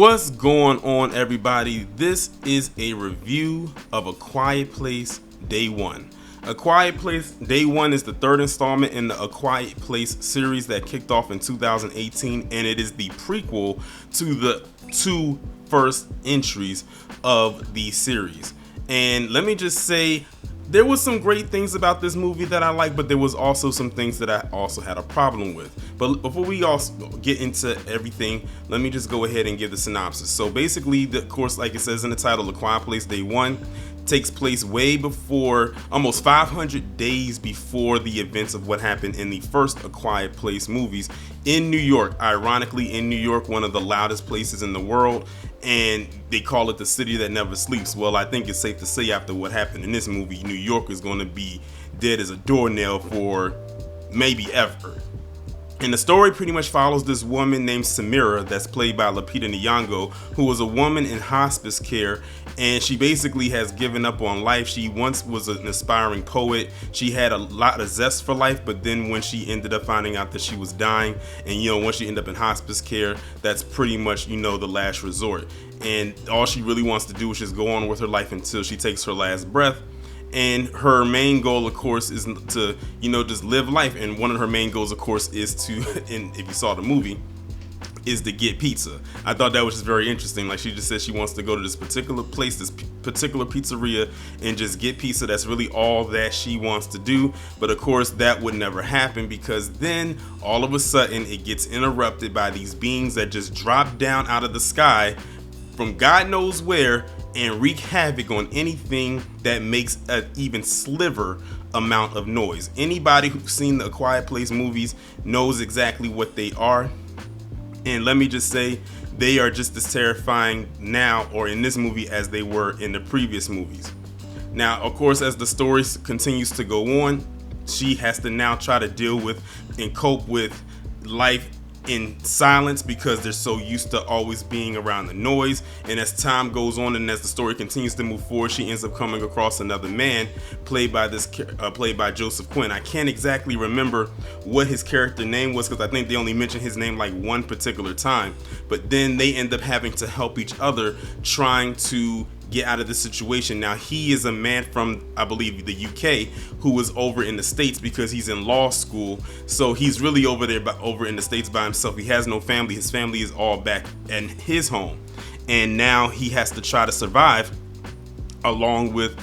What's going on, everybody? This is a review of A Quiet Place Day One. A Quiet Place Day One is the third installment in the A Quiet Place series that kicked off in 2018, and it is the prequel to the two first entries of the series. And let me just say, there was some great things about this movie that I like, but there was also some things that I also had a problem with. But before we also get into everything, let me just go ahead and give the synopsis. So basically, of course, like it says in the title, A Quiet Place Day One takes place way before, almost 500 days before the events of what happened in the first A Quiet Place movies in New York. Ironically, in New York, one of the loudest places in the world, and they call it the city that never sleeps. Well, I think it's safe to say after what happened in this movie, New York is going to be dead as a doornail for maybe ever. And the story pretty much follows this woman named Samira, that's played by Lupita Nyong'o, who was a woman in hospice care, and she basically has given up on life. She once was an aspiring poet. She had a lot of zest for life, but then when she ended up finding out that she was dying, and once she ended up in hospice care, that's pretty much, the last resort. And all she really wants to do is just go on with her life until she takes her last breath. And her main goal, of course, is to, just live life. And one of her main goals, of course, is to, and if you saw the movie, is to get pizza. I thought that was just very interesting. Like, she just said she wants to go to this particular place, this particular pizzeria, and just get pizza. That's really all that she wants to do. But of course, that would never happen, because then all of a sudden it gets interrupted by these beings that just drop down out of the sky from God knows where and wreak havoc on anything that makes an even sliver amount of noise. Anybody who's seen the A Quiet Place movies knows exactly what they are. And let me just say, they are just as terrifying now, or in this movie, as they were in the previous movies. Now, of course, as the story continues to go on, she has to now try to deal with and cope with life in silence, because they're so used to always being around the noise. And as time goes on and as the story continues to move forward, she ends up coming across another man played by Joseph Quinn. I can't exactly remember what his character name was, because I think they only mentioned his name like one particular time, but then they end up having to help each other trying to get out of this situation. Now, he is a man from, I believe, the UK, who was over in the States because he's in law school. So he's really over there, over in the States by himself. He has no family. His family is all back at his home. And now he has to try to survive along with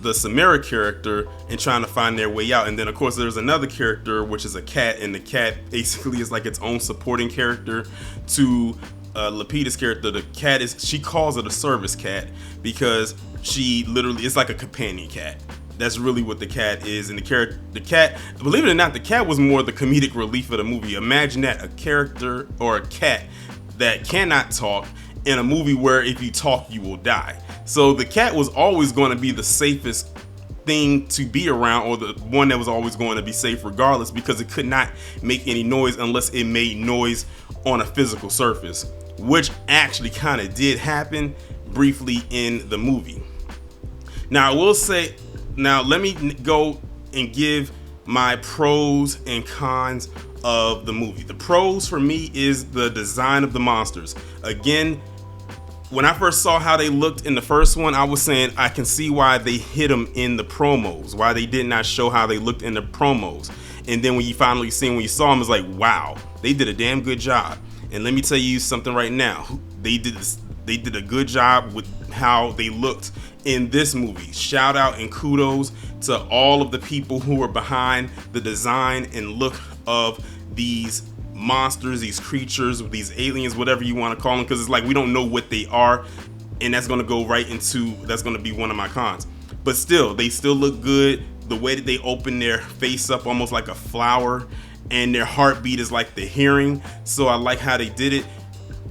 the Samira character and trying to find their way out. And then, of course, there's another character, which is a cat. And the cat basically is like its own supporting character to Lupita's character. The cat she calls it a service cat, because she literally, it's like a companion cat. That's really what the cat is. And the cat, believe it or not, the cat was more the comedic relief of the movie. Imagine that, a character or a cat that cannot talk in a movie where if you talk, you will die. So the cat was always going to be the safest thing to be around, or the one that was always going to be safe regardless, because it could not make any noise unless it made noise on a physical surface, which actually kind of did happen briefly in the movie. Now, I will say, let me go and give my pros and cons of the movie. The pros for me is the design of the monsters. Again, when I first saw how they looked in the first one, I was saying I can see why they hid them in the promos, why they did not show how they looked in the promos. And then when you finally see them, when you saw them, it's like, wow, they did a damn good job. And let me tell you something right now. They did a good job with how they looked in this movie. Shout out and kudos to all of the people who were behind the design and look of these monsters, these creatures, these aliens, whatever you want to call them, because it's like we don't know what they are, and that's going to go right into, that's going to be one of my cons. But still, they still look good. The way that they open their face up almost like a flower, and their heartbeat is like the hearing. So I like how they did it.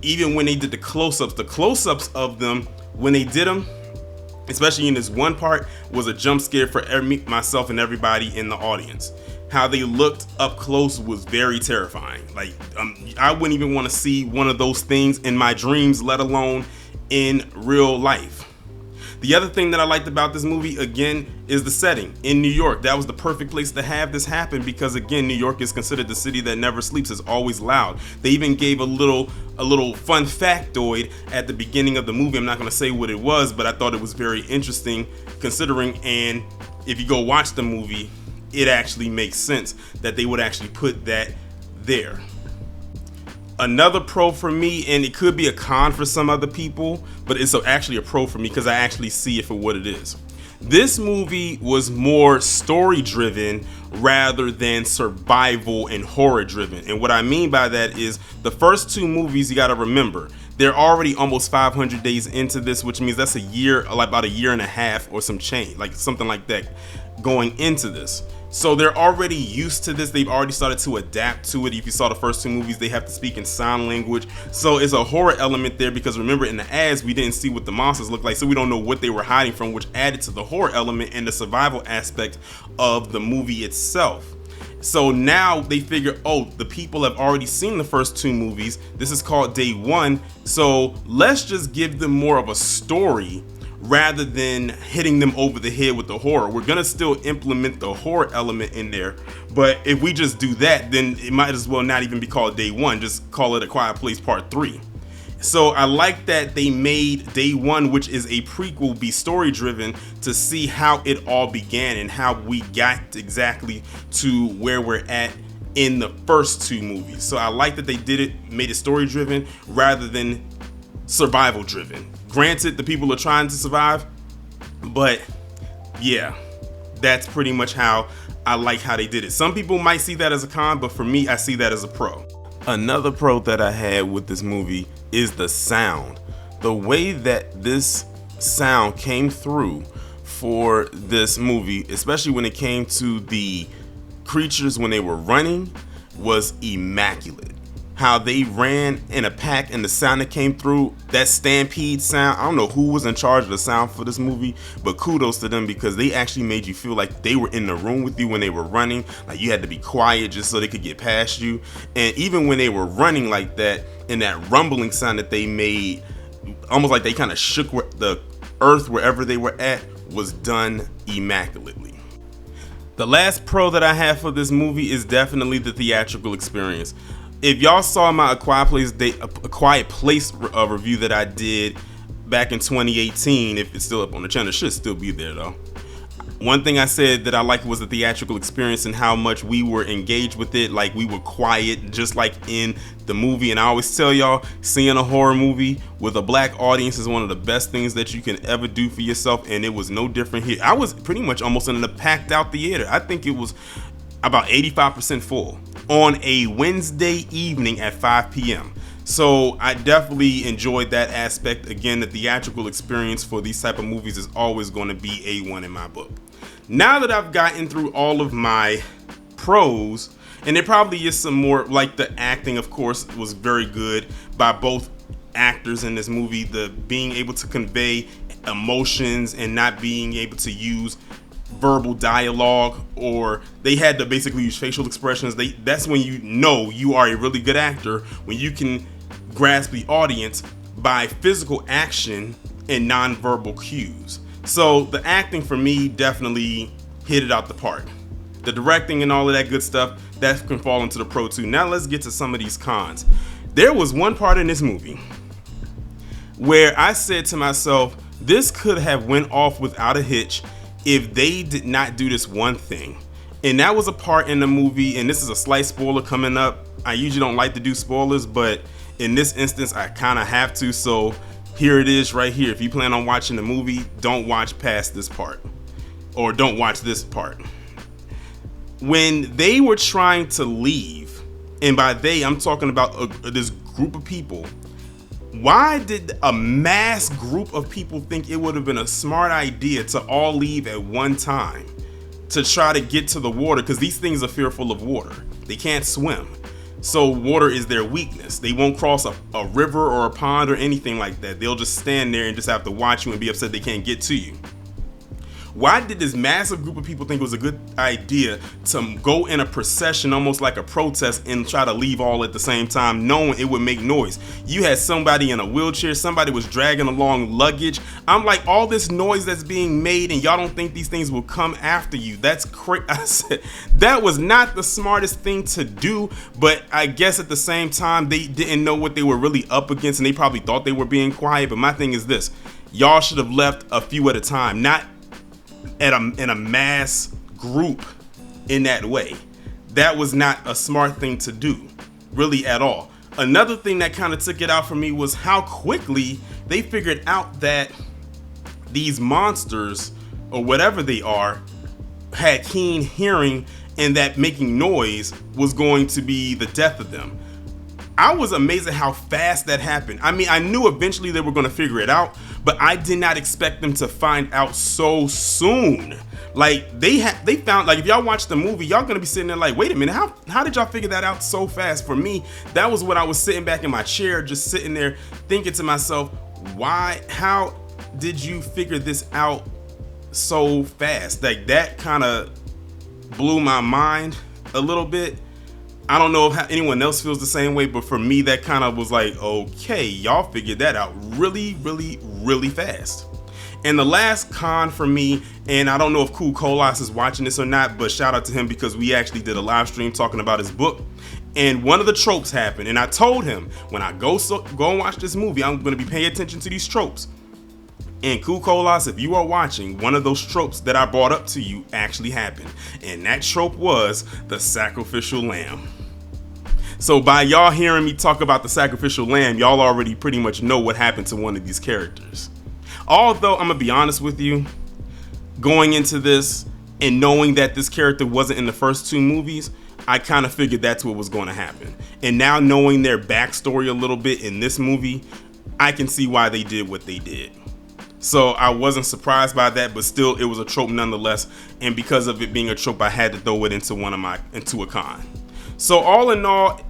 Even when they did the close-ups of them, when they did them, especially in this one part, was a jump scare for myself and everybody in the audience. How they looked up close was very terrifying. Like, I wouldn't even want to see one of those things in my dreams, let alone in real life. The other thing that I liked about this movie, again, is the setting in New York. That was the perfect place to have this happen because, again, New York is considered the city that never sleeps. It's always loud. They even gave a little fun factoid at the beginning of the movie. I'm not going to say what it was, but I thought it was very interesting considering, and if you go watch the movie, it actually makes sense that they would actually put that there. Another pro for me, and it could be a con for some other people, but it's actually a pro for me because I actually see it for what it is. This movie was more story driven rather than survival and horror driven. And what I mean by that is the first two movies, you got to remember, they're already almost 500 days into this, which means that's a year, like about a year and a half or some change, like something like that going into this. So they're already used to this. They've already started to adapt to it. If you saw the first two movies, they have to speak in sign language. So it's a horror element there because remember in the ads, we didn't see what the monsters look like. So we don't know what they were hiding from, which added to the horror element and the survival aspect of the movie itself. So now they figure, oh, the people have already seen the first two movies. This is called Day One. So let's just give them more of a story rather than hitting them over the head with the horror. We're gonna still implement the horror element in there, but if we just do that, then it might as well not even be called Day One, just call it A Quiet Place Part 3. So I like that they made Day One, which is a prequel, be story driven to see how it all began and how we got exactly to where we're at in the first two movies. So I like that they did it, made it story driven rather than survival driven. Granted, the people are trying to survive, but yeah, that's pretty much how I like how they did it. Some people might see that as a con, but for me, I see that as a pro. Another pro that I had with this movie is the sound. The way that this sound came through for this movie, especially when it came to the creatures when they were running, was immaculate. How they ran in a pack and the sound that came through, that stampede sound, I don't know who was in charge of the sound for this movie, but kudos to them because they actually made you feel like they were in the room with you when they were running. Like you had to be quiet just so they could get past you. And even when they were running like that, and that rumbling sound that they made, almost like they kind of shook the earth wherever they were at, was done immaculately. The last pro that I have for this movie is definitely the theatrical experience. If y'all saw my A Quiet Place review that I did back in 2018, if it's still up on the channel, it should still be there though. One thing I said that I liked was the theatrical experience and how much we were engaged with it. Like we were quiet, just like in the movie. And I always tell y'all, seeing a horror movie with a black audience is one of the best things that you can ever do for yourself. And it was no different here. I was pretty much almost in a packed out theater. I think it was about 85% full on a Wednesday evening at 5 p.m. So I definitely enjoyed that aspect. Again, the theatrical experience for these type of movies is always going to be A1 in my book. Now that I've gotten through all of my pros, and there probably is some more, like the acting, of course, was very good by both actors in this movie. The being able to convey emotions and not being able to use verbal dialogue, or they had to basically use facial expressions. That's when you know you are a really good actor, when you can grasp the audience by physical action and non-verbal cues. So the acting for me definitely hit it out the park. The directing and all of that good stuff, that can fall into the pro too. Now let's get to some of these cons. There was one part in this movie where I said to myself, this could have went off without a hitch if they did not do this one thing. And that was a part in the movie, and this is a slight spoiler coming up. I usually don't like to do spoilers, but in this instance I kind of have to, so here it is right here. If you plan on watching the movie, don't watch past this part, or don't watch this part. When they were trying to leave, and by they I'm talking about this group of people, why did a mass group of people think it would have been a smart idea to all leave at one time to try to get to the water? Because these things are fearful of water. They can't swim. So water is their weakness. They won't cross a river or a pond or anything like that. They'll just stand there and just have to watch you and be upset they can't get to you. Why did this massive group of people think it was a good idea to go in a procession, almost like a protest, and try to leave all at the same time, knowing it would make noise? You had somebody in a wheelchair, somebody was dragging along luggage. I'm like, all this noise that's being made, and y'all don't think these things will come after you? That's crazy. I said, that was not the smartest thing to do, but I guess at the same time, they didn't know what they were really up against, and they probably thought they were being quiet. But my thing is this: y'all should have left a few at a time, not in a mass group in that way. That was not a smart thing to do, really, at all. Another thing that kind of took it out for me was how quickly they figured out that these monsters, or whatever they are, had keen hearing, and that making noise was going to be the death of them. I was amazed at how fast that happened. I mean, I knew eventually they were going to figure it out, but I did not expect them to find out so soon. Like, they found, like, if y'all watch the movie, y'all gonna be sitting there like, wait a minute, how did y'all figure that out so fast? For me, that was when I was sitting back in my chair, just sitting there thinking to myself, how did you figure this out so fast? Like, that kind of blew my mind a little bit. I don't know if anyone else feels the same way, but for me, that kind of was like, okay, y'all figured that out really, really, really fast. And the last con for me, and I don't know if Cool Colas is watching this or not, but shout out to him because we actually did a live stream talking about his book. And one of the tropes happened, and I told him, when I go and watch this movie, I'm going to be paying attention to these tropes. And Cool Colas, if you are watching, one of those tropes that I brought up to you actually happened. And that trope was the sacrificial lamb. So by y'all hearing me talk about the sacrificial lamb, y'all already pretty much know what happened to one of these characters. Although, I'm gonna be honest with you, going into this and knowing that this character wasn't in the first two movies, I kind of figured that's what was going to happen. And now knowing their backstory a little bit in this movie, I can see why they did what they did. So I wasn't surprised by that, but still, it was a trope nonetheless. And because of it being a trope, I had to throw it into a con. So all in all,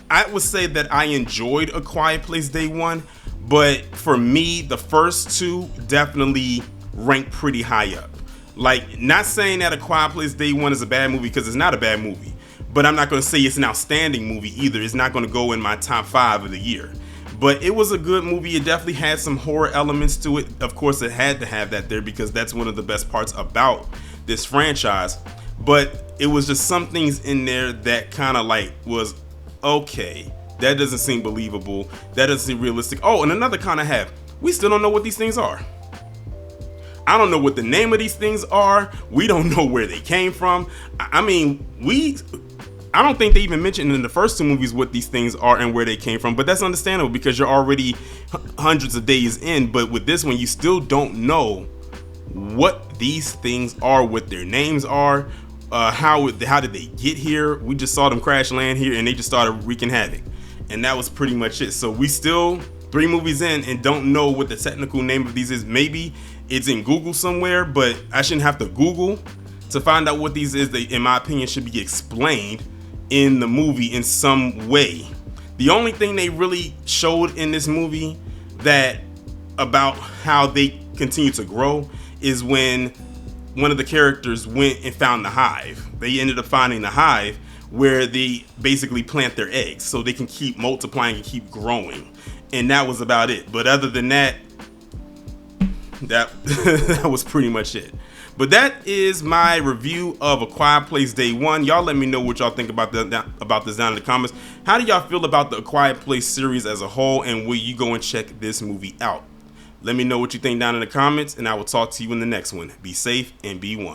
I would say that I enjoyed A Quiet Place Day One, but for me, the first two definitely rank pretty high up. Like, not saying that A Quiet Place Day One is a bad movie, because it's not a bad movie, but I'm not going to say it's an outstanding movie either. It's not going to go in my top 5 of the year. But it was a good movie. It definitely had some horror elements to it. Of course, it had to have that there because that's one of the best parts about this franchise. But it was just some things in there that kind of like was, okay, that doesn't seem believable. That doesn't seem realistic. Oh, and another kind I have, we still don't know what these things are. I don't know what the name of these things are. We don't know where they came from. I mean, I don't think they even mentioned in the first two movies what these things are and where they came from, but that's understandable because you're already hundreds of days in. But with this one, you still don't know what these things are, what their names are, how did they get here. We just saw them crash land here and they just started wreaking havoc, and that was pretty much it. So we still 3 movies in and don't know what the technical name of these is. Maybe it's in Google somewhere, but I shouldn't have to Google to find out what these is. They, in my opinion, should be explained in the movie in some way. The only thing they really showed in this movie that about how they continue to grow is when one of the characters went and found the hive. They ended up finding the hive where they basically plant their eggs so they can keep multiplying and keep growing. And that was about it. But other than that, that was pretty much it. But that is my review of A Quiet Place Day One. Y'all let me know what y'all think about this down in the comments. How do y'all feel about the A Quiet Place series as a whole, and will you go and check this movie out? Let me know what you think down in the comments, and I will talk to you in the next one. Be safe and be one.